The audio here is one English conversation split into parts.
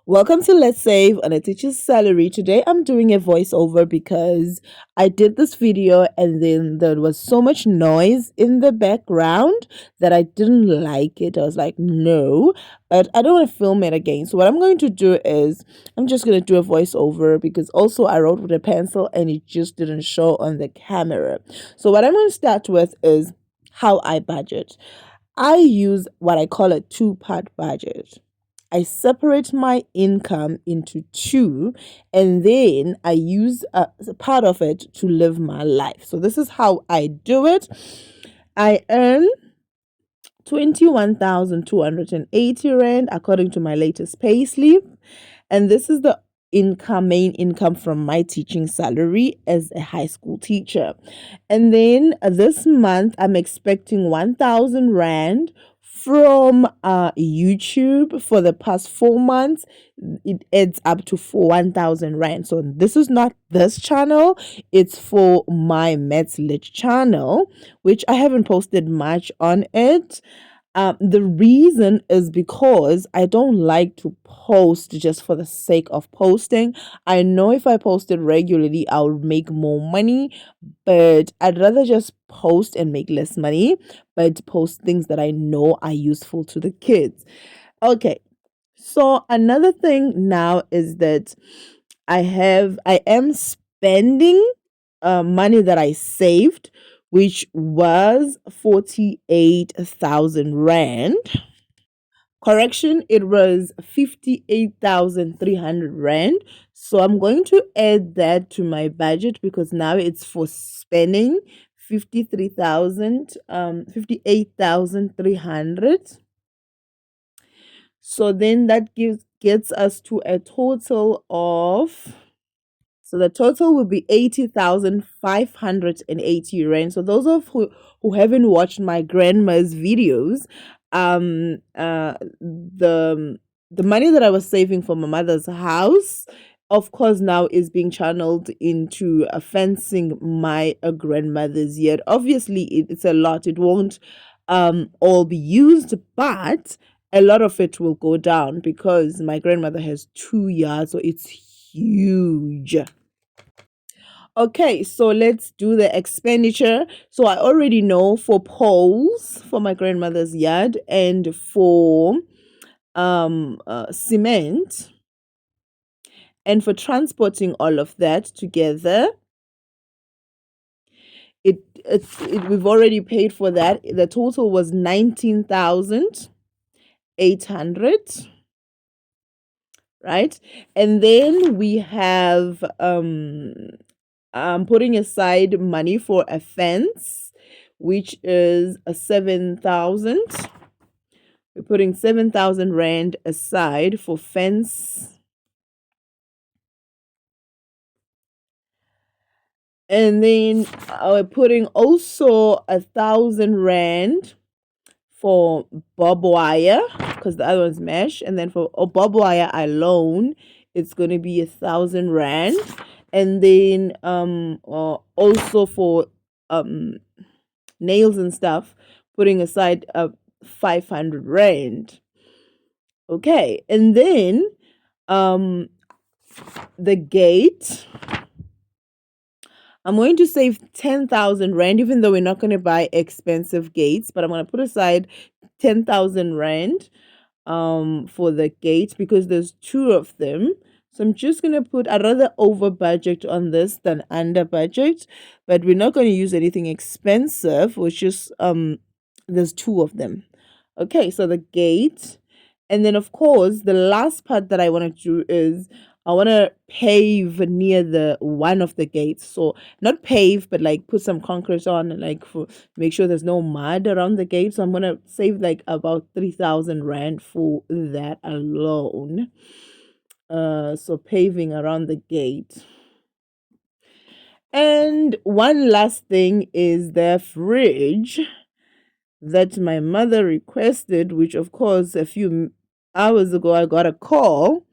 Welcome to Let's Save on a Teacher's Salary. Today I'm doing a voiceover because I did this video and then there was so much noise in the background that I didn't like it. I was like, no, but I don't want to film it again. So what I'm going to do is I'm just going to do a voiceover because also I wrote with a pencil and it just didn't show on the camera. So what I'm going to start with is how I budget. I use what I call a two-part budget. I separate my income into two, and then I use a part of it to live my life. So, this is how I do it. I earn 21,280 Rand according to my latest pay slip, and this is the main income from my teaching salary as a high school teacher. And then this month I'm expecting 1,000 Rand from YouTube. For the past 4 months it adds up to 1,000 Rand. So this is not this channel, it's for my Maths Lit channel, which I haven't posted much on it. The reason is because I don't like to post just for the sake of posting. I know if I post it regularly, I'll make more money, but I'd rather just post and make less money, but post things that I know are useful to the kids. Okay, so another thing now is that I am spending money that I saved, which was 48,000 Rand. Correction, it was 58,300 Rand. So I'm going to add that to my budget because now it's for spending 58,300. So then that gets us to a total of, so the total will be 80,580 Rand. So those of who haven't watched my grandma's videos, the money that I was saving for my mother's house, of course, now is being channeled into fencing my grandmother's yard. Obviously, it's a lot. It won't all be used, but a lot of it will go down because my grandmother has 2 yards, so it's huge. Okay, so let's do the expenditure. So I already know for poles for my grandmother's yard and for cement and for transporting all of that together. We've already paid for that. The total was 19,800, right? And then we have I'm putting aside money for a fence, which is a 7,000. We're putting 7,000 Rand aside for fence. And then we're putting also 1,000 Rand for barbed wire because the other one's mesh. And then for barbed wire alone, it's going to be 1,000 Rand. And then also for nails and stuff, putting aside 500 Rand. Okay, and then the gate, I'm going to save 10,000 Rand, even though we're not going to buy expensive gates, but I'm going to put aside 10,000 Rand for the gate because there's two of them. So I'm just going to I'd rather over budget on this than under budget, but we're not going to use anything expensive, which is, there's two of them. Okay, so the gate. And then, of course, the last part that I want to do is I want to pave near the one of the gates. So not pave, but like put some concrete on and like for make sure there's no mud around the gate. So I'm gonna save like about 3,000 Rand for that alone. So paving around the gate. And one last thing is the fridge that my mother requested, which of course a few hours ago I got a call.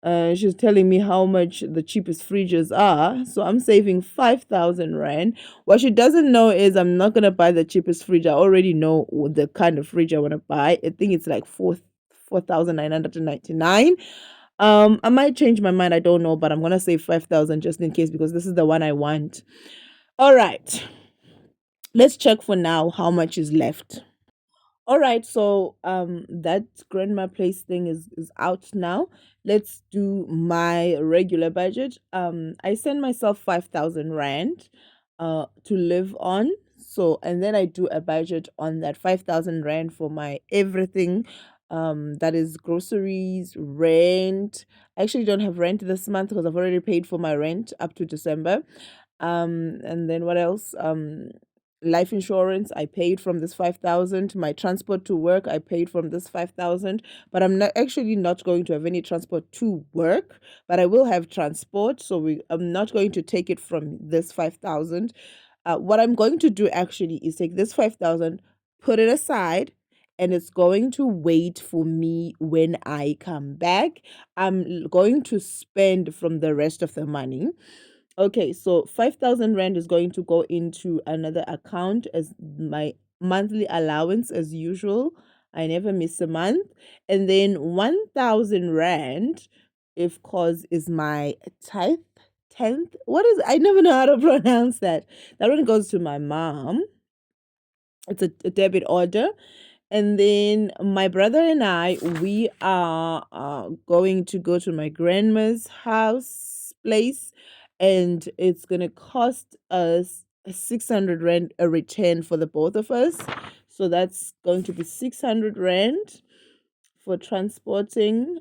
She's telling me how much the cheapest fridges are. So I'm saving 5,000 Rand. What she doesn't know is I'm not going to buy the cheapest fridge. I already know the kind of fridge I want to buy. I think it's like 4,999. I might change my mind, I don't know, but I'm gonna say 5,000 just in case because this is the one I want. All right, let's check for now how much is left. All right, so that grandma place thing is out now. Let's do my regular budget. I send myself 5,000 rand to live on. So and then I do a budget on that 5,000 rand for my everything. That is groceries, rent. I actually don't have rent this month because I've already paid for my rent up to December. And then what else? Life insurance I paid from this 5,000. My transport to work I paid from this 5,000. But I'm not actually not going to have any transport to work, but I will have transport. So I'm not going to take it from this 5,000. What I'm going to do actually is take this 5,000, put it aside, and it's going to wait for me when I come back. I'm going to spend from the rest of the money. Okay, so 5,000 rand is going to go into another account as my monthly allowance as usual. I never miss a month. And then 1,000 rand, of course, is my tithe. Tenth? What is I never know how to pronounce that. That one goes to my mom. It's a debit order. And then my brother and I, we are going to go to my grandma's house place, and it's gonna cost us 600 rand a return for the both of us. So that's going to be 600 rand for transporting,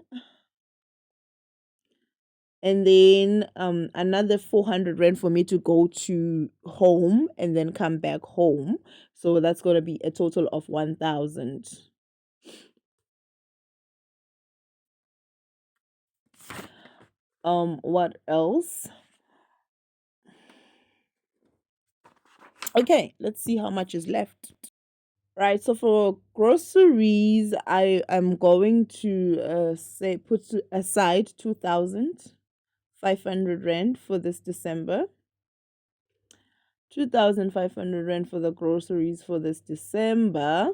and then another 400 rand for me to go to home and then come back home. So that's gonna be a total of 1,000. What else? Okay, let's see how much is left. Right, so for groceries, I am going to say put aside 2,500 rand for this December. 2,500 rand for the groceries for this December.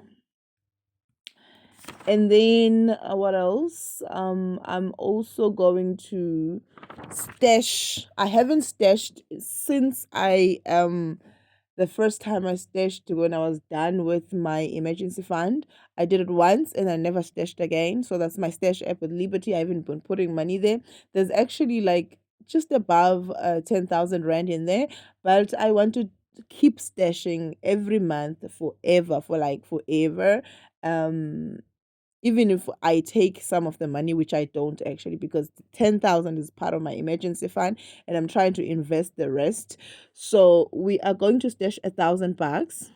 And then what else? I'm also going to stash. I haven't stashed since the first time I stashed when I was done with my emergency fund. I did it once and I never stashed again. So that's my stash app with Liberty. I haven't been putting money there. There's actually like just above 10,000 rand in there, but I want to keep stashing every month forever, for like forever. Um Even if I take some of the money, which I don't actually, because 10,000 is part of my emergency fund and I'm trying to invest the rest. So we are going to stash 1,000 bucks.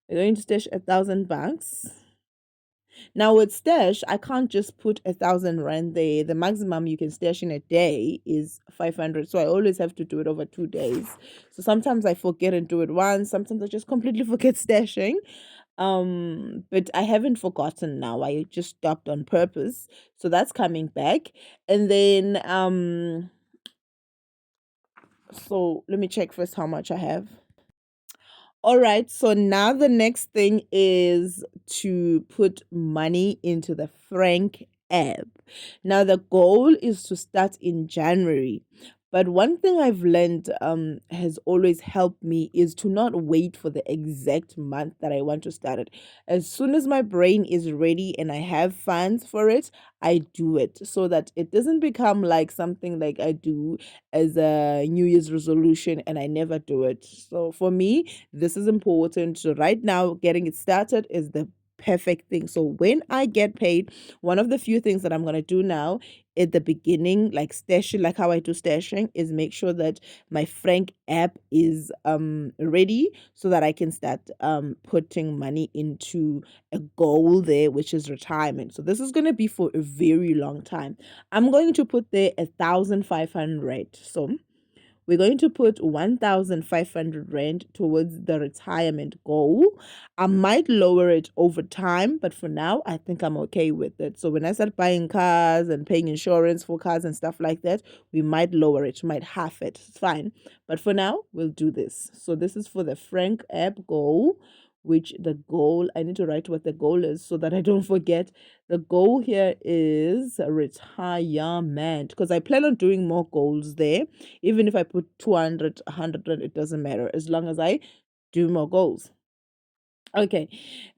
We're going to stash 1,000 bucks. Now with stash, I can't just put 1,000 rand there. The maximum you can stash in a day is 500. So I always have to do it over 2 days. So sometimes I forget and do it once. Sometimes I just completely forget stashing. But I haven't forgotten now. I just stopped on purpose. So that's coming back. And then so let me check first how much I have. All right, so now the next thing is to put money into the Frank app. Now the goal is to start in January. But one thing I've learned has always helped me is to not wait for the exact month that I want to start it. As soon as my brain is ready and I have funds for it, I do it so that it doesn't become like something like I do as a New Year's resolution and I never do it. So for me, this is important. So right now, getting it started is the perfect thing. So when I get paid, one of the few things that I'm gonna do now at the beginning, like stashing, like how I do stashing, is make sure that my Frank app is ready so that I can start putting money into a goal there, which is retirement. So this is gonna be for a very long time. I'm going to put there 1,500. So we're going to put 1,500 rand towards the retirement goal. I might lower it over time, but for now, I think I'm okay with it. So when I start buying cars and paying insurance for cars and stuff like that, we might lower it, might half it. It's fine. But for now, we'll do this. So this is for the Frank app goal. which the goal, I need to write what the goal is so that I don't forget. The goal here is retirement, because I plan on doing more goals there. Even if I put 200, 100, it doesn't matter as long as I do more goals. Okay.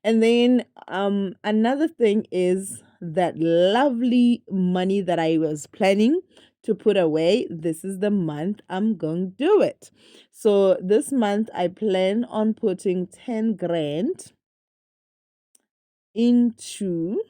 And then another thing is that lovely money that I was planning to put away. This is the month I'm going to do it. So this month I plan on putting 10 grand into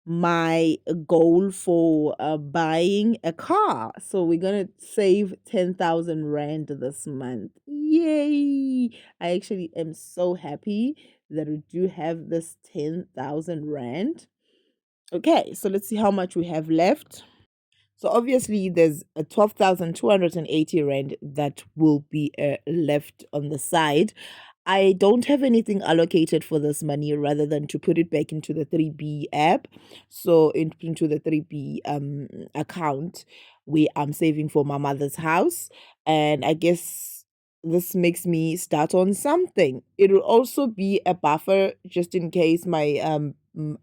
my goal for buying a car. So we're gonna save 10,000 rand this month. Yay! I actually am so happy that we do have this 10,000 rand. Okay, so let's see how much we have left. So obviously there's a 12,280 rand that will be left on the side. I don't have anything allocated for this money rather than to put it back into the 3B app. So into the 3B account where I'm saving for my mother's house. And I guess this makes me start on something. It will also be a buffer just in case my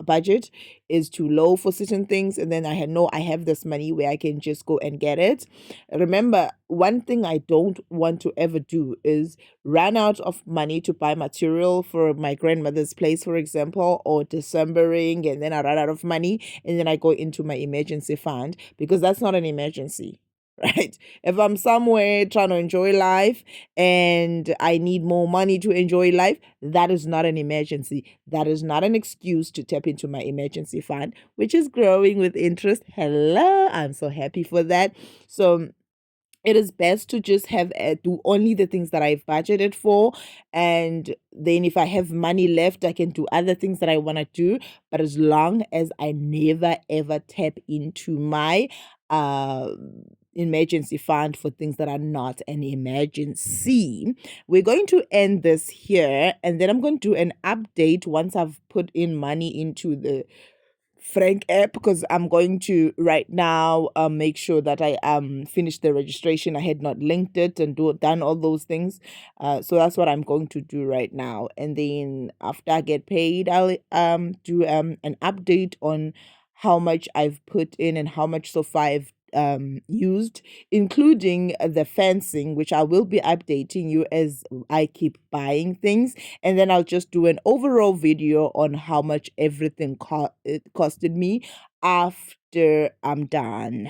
budget is too low for certain things, and then I have this money where I can just go and get it. Remember, one thing I don't want to ever do is run out of money to buy material for my grandmother's place, for example, or Decembering, and then I run out of money and then I go into my emergency fund, because that's not an emergency. Right? If I'm somewhere trying to enjoy life and I need more money to enjoy life, that is not an emergency. That is not an excuse to tap into my emergency fund, which is growing with interest. Hello, I'm so happy for that. So it is best to just have do only the things that I've budgeted for, and then if I have money left, I can do other things that I want to do. But as long as I never ever tap into my uh emergency fund for things that are not an emergency, we're going to end this here, and then I'm going to do an update once I've put in money into the Frank app, because I'm going to right now make sure that I finish the registration. I had not linked it and done all those things. So that's what I'm going to do right now. And then after I get paid, I'll do an update on how much I've put in and how much so far I've used, including the fencing, which I will be updating you as I keep buying things. And then I'll just do an overall video on how much everything it costed me after I'm done.